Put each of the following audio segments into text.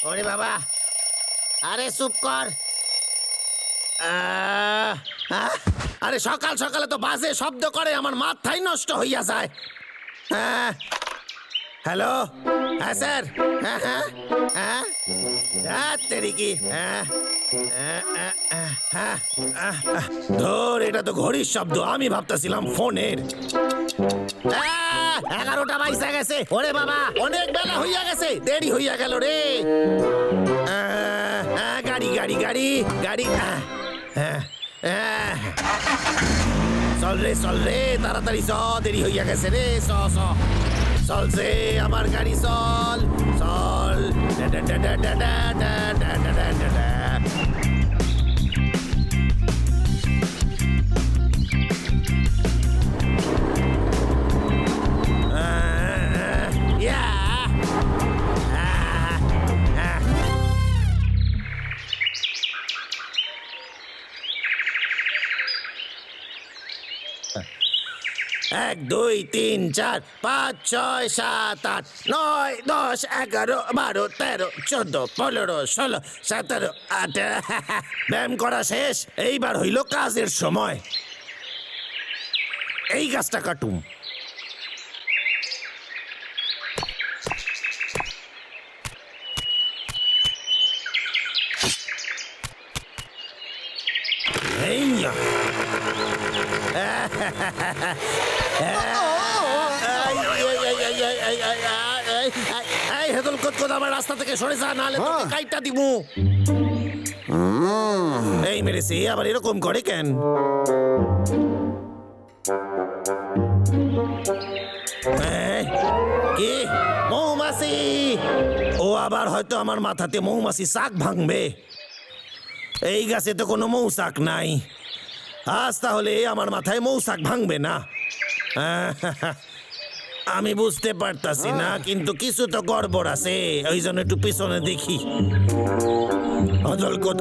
ওরে বাবা, আরে চুপ কর। আরে সকাল সকালে তো বাজে শব্দ করে, আমার মাথাই নষ্ট হইয়া যায়। হ্যালো, হ্যাঁ স্যার, হ্যাঁ হ্যাঁ হ্যাঁ তেরি কি, ধর, এটা তো ঘড়ির শব্দ, আমি ভাবতেছিলাম ফোনের। 11টা বাইসা গেছে। ওরে বাবা, অনেক বেলা হইয়া গেছে, দেরি হইয়া গেল রে। গাড়ি গাড়ি গাড়ি গাড়ি, চল রে চল রে, তাড়াতাড়ি চ, দেরি হইয়া গেছে রে, চ চ চল রে আমার গাড়ি, চল চল। এক দুই তিন চার 5 6 7 8 9 10 11 12 13 14 15 16 17 18। ব্যায়াম করা শেষ, এইবার হইল কাজের সময়। এই গাছটা কাটুম। আমার রাস্তা থেকে সরে যা, নাহলে তোকে কাইটা দিমু। এই মেরেছে, আবার এরকম করে কেন? কি মৌমাছি? ও আবার হয়তো আমার মাথাতে মৌমাছি শাক ভাঙবে। এই গাছে তো কোনো মৌচাক নাই, আজ তাহলে আমার মাথায় মৌচাক ভাঙবে না। আমি বুঝতে পারতাছি না, কিন্তু কিছু তো গড়বড় আছে, ওই জন্য একটু পিছনে দেখি। অদল কত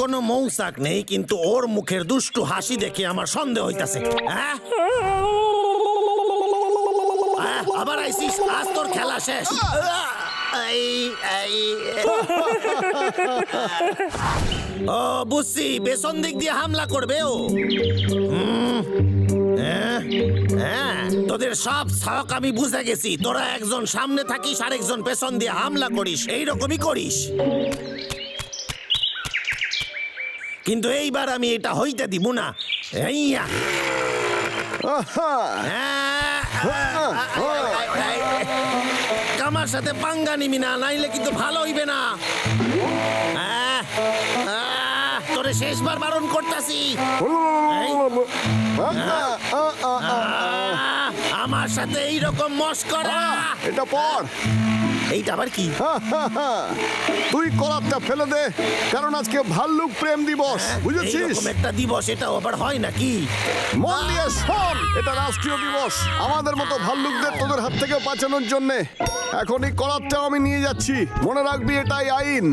কোনো মৌচাক নেই, কিন্তু ওর মুখের দুষ্টু হাসি দেখে আমার সন্দেহ হইতাছে। আবার আইসিস, আজ তোর খেলা শেষ। ও বুঝছি, পেছন দিক দিয়ে হামলা করবে ও। তোদের সব ছক আমি বুঝে গেছি, তোরা একজন সামনে থাকিস আর একজন পেছন দিয়ে হামলা করিস, এইরকমই করিস। কিন্তু এইবার আমি এটা হইতে দিব না। আমার সাথে পাঙ্গা নিবি না, নাইলে কিন্তু ভালো হইবে না। তোরে শেষবার বারণ করতাছি। আমার সাথে এইরকম মস্করা, এটা পর। এইটা আবার কি? তুই কলারটা ফেলে দে, কারণ আজকে ভাল্লুক প্রেম দিবস, বুঝেছিস? এরকম একটা দিবস, এটাও আবার হয় নাকি? মন দিয়ে শোন, এটা রাষ্ট্রীয় দিবস, আমাদের মতো ভাল্লুকদের তোদের হাত থেকে বাঁচানোর জন্যে। এখন এই কলারটাও আমি নিয়ে যাচ্ছি, মনে রাখবি এটাই আইন।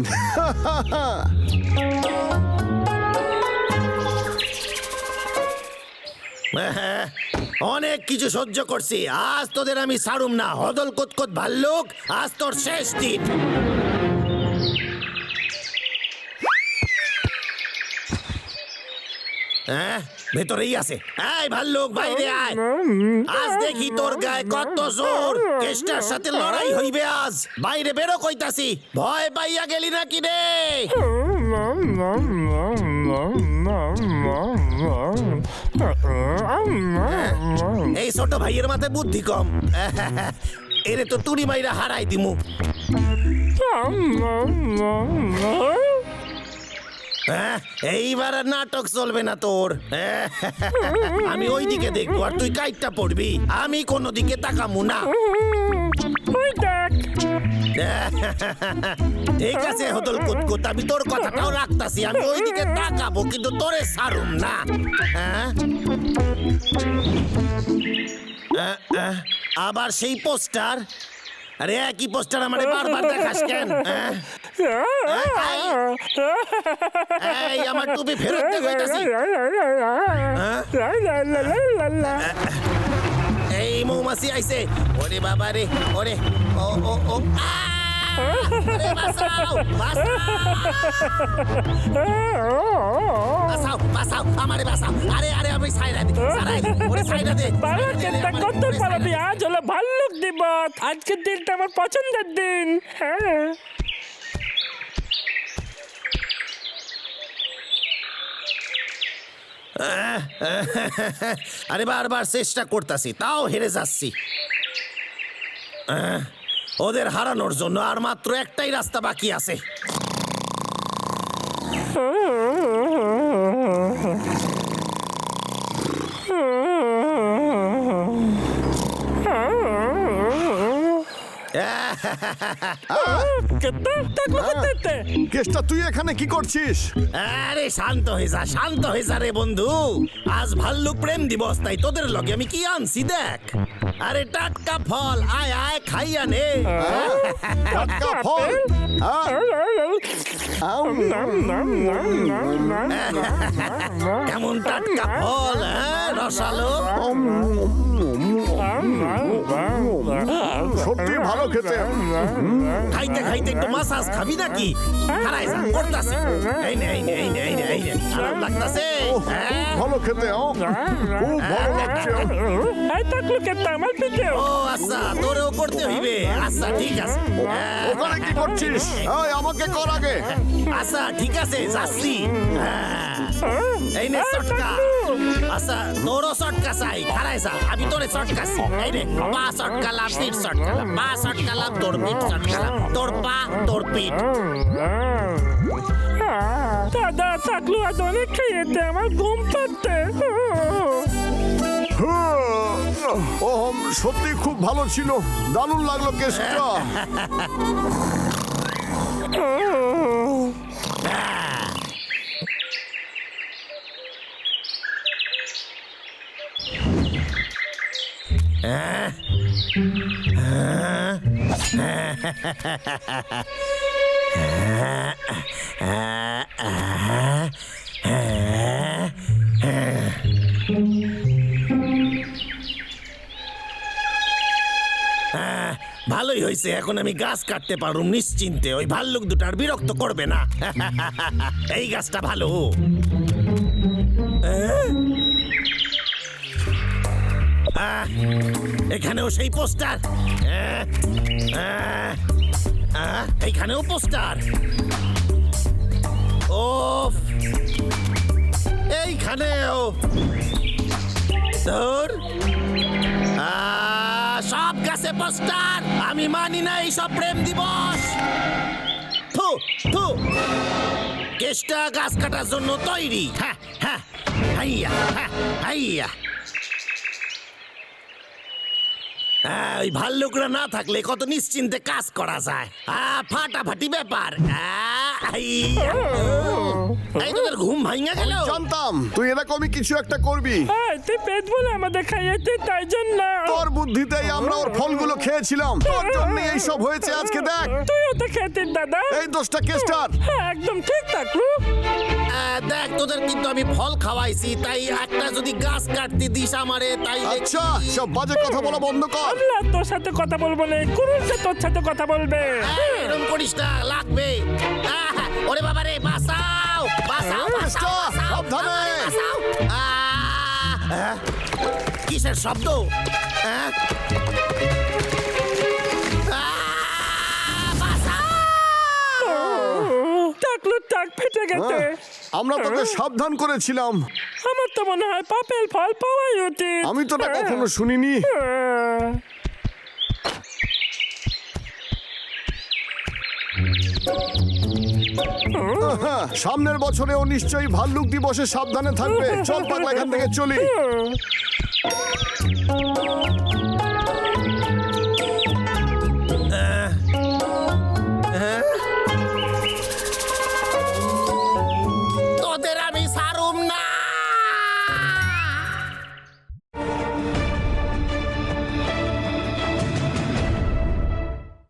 অনেক কিছু সহ্য করছি, আজ তোদের আমি ছাড়ুম না। হদল কোতকোত ভাল্লুক, আজ তোর শেষ দিন। ভেতরেই আছে। এই ভাল্লুক, বাইরে আয়, আজ দেখি তোর গায়ে কত জোর। কেষ্টার সাথে লড়াই হইবে আজ, বাইরে বেরো কইতাছি। ভয় পাইয়া গেলি নাকি রে? এই ছোট ভাইয়ের মাথায় বুদ্ধি কম, এরে তো তুড়ি মাইরা হারাই দিমু। এইবার আর নাটক চলবে না তোর। আমি ওই দিকে দেখবো আর তুই কাইটটা পড়বি, আমি কোনো দিকে তাকামু না। ঠিক আছে হদল কুতকুত, আমি তোর কথাটাও রাখতাছি, আমি ওই দিকে তাকাবো, কিন্তু তোরে ছাড়ুম না। আবার সেই পোস্টার, আরে একই পোস্টার আমারে বারবার দেখাস কেন? হ্যাঁ? এই আমার টুপি ফেরত দে কইতাছি। এই মৌমাছি আইছে। ওরে বাবা রে, ওরে ও ও ও আরে বাঁচাও, বাঁচাও, বাঁচাও, বাঁচাও, আমারে বাঁচাও। আরে আরে আমি সাইডা দে, সারাই দে, ওরে সাইডা দে। বালকেরটা কত পারবি? আজ হলো ভাল্লুক দিবস। আজকের দিনটা আমার পছন্দের দিন। হ্যাঁ আরে বারবার চেষ্টা করতেছি, তাও হেরে যাচ্ছি। ওদের হারানোর জন্য আর মাত্র একটাই রাস্তা বাকি আছে। কেসটা তুই এখানে কি করছিস? আরে শান্ত হয়ে যা, শান্ত হয়ে যা রে বন্ধু। আজ ভাল্লুক প্রেম দিবস, তাই তোদের লগে আমি কি আনছি দেখ। আরে টাটকা ফল, আয় আয় খাইয়া নে। টাটকা ফল? কেমন টাটকা ফল, রসালো। সত্যি ভালো খেতে। খাইতে খাইতে একটু মাসাজ খাবি নাকি? খারাই যা, করতাছি। এই নে এই নে এই নে এই নে এই নে, আরাম লাগতাছে। ভালো খেতে, খুব ভালো লাগছে। ও আচ্ছা, তোরেও করতে হইবে। আচ্ছা ঠিক আছে। ওখানে কি করছিস? এই আমাকে কর আগে। আচ্ছা ঠিক আছে, যাচ্ছি। এই নে চটকা। আচ্ছা তোরও চটকা চাই, খারাই যা, আমি তোরে চটকাছি। এই নে পা চটকালাম, পিঠ চটকালাম, পা চটকালাম, তোর পিঠ চটকালাম, তোর পা তোর পিঠ। দাদা থাকলো আজ অনেক খেয়েতে, আমার ঘুম পাচ্ছে। ও সত্যি খুব ভালো ছিল, দারুণ লাগলো কেসটা। ভালোই হয়েছে, এখন আমি গাছ কাটতে পারুম নিশ্চিন্তে। ওই ভাল্লুক দুটার বিরক্ত করবে না। এই গাছটা ভালো। এখানেও সেই পোস্টার, এইখানেও পোস্টার। ও এইখানেও তোর সব গাছে পোস্টার। আমি মানি না এইসব প্রেম দিবস। থু থু, কেষ্টা গাছ কাটার জন্য তৈরি। হ্যাঁ হ্যাঁ হাইয়া, হ্যাঁ হাইয়া। ওই ভাল্লুকরা না থাকলে কত নিশ্চিন্তে কাজ করা যায়। ফাটাফাটি ব্যাপার। এই তোদের ঘুম ভাঙা গেল? জানতাম তুই এরকমই কিছু একটা করবি। তুই পেট বলে আমাদের খাইয়েছে, তাই জন্য। তোর বুদ্ধিতেই আমরা ওর ফলগুলো খেয়েছিলাম, তোর জন্য এইসব হয়েছে আজকে। দেখ তুইও তো খেতিস দাদা। এই দোষটা কেস্টার। একদম ঠিক থাকলো। দেখ তোদের কিন্তু আমি ফল খাওয়াইছি, তাই একটা যদি গাছ কাটতে দিস আমারে, তাই আচ্ছা সব বাজে কথা বলা বন্ধ কর। আল্লাহ তোর সাথে কথা বলবো না, কুরুলটা তোর সাথে কথা বলবে। এরকম করিস না, লাগবে। ওরে বাবা রে, বাঁচাও বাঁচাও বাঁচাও, সাবধানে। বাঁচাও। কিসের শব্দ? টাকলু টাক ফেটে গেছে। আমরা তোকে সাবধান করেছিলাম। আমার তো মনে হয় পাপেল ফল পাওয়াই উচিত। আমি তো এটা কখনো শুনিনি। সামনের বছরে ও নিশ্চয়ই ভাল্লুক দিবসে সাবধানে থাকবে। চল পাগলা, এখান থেকে চলি।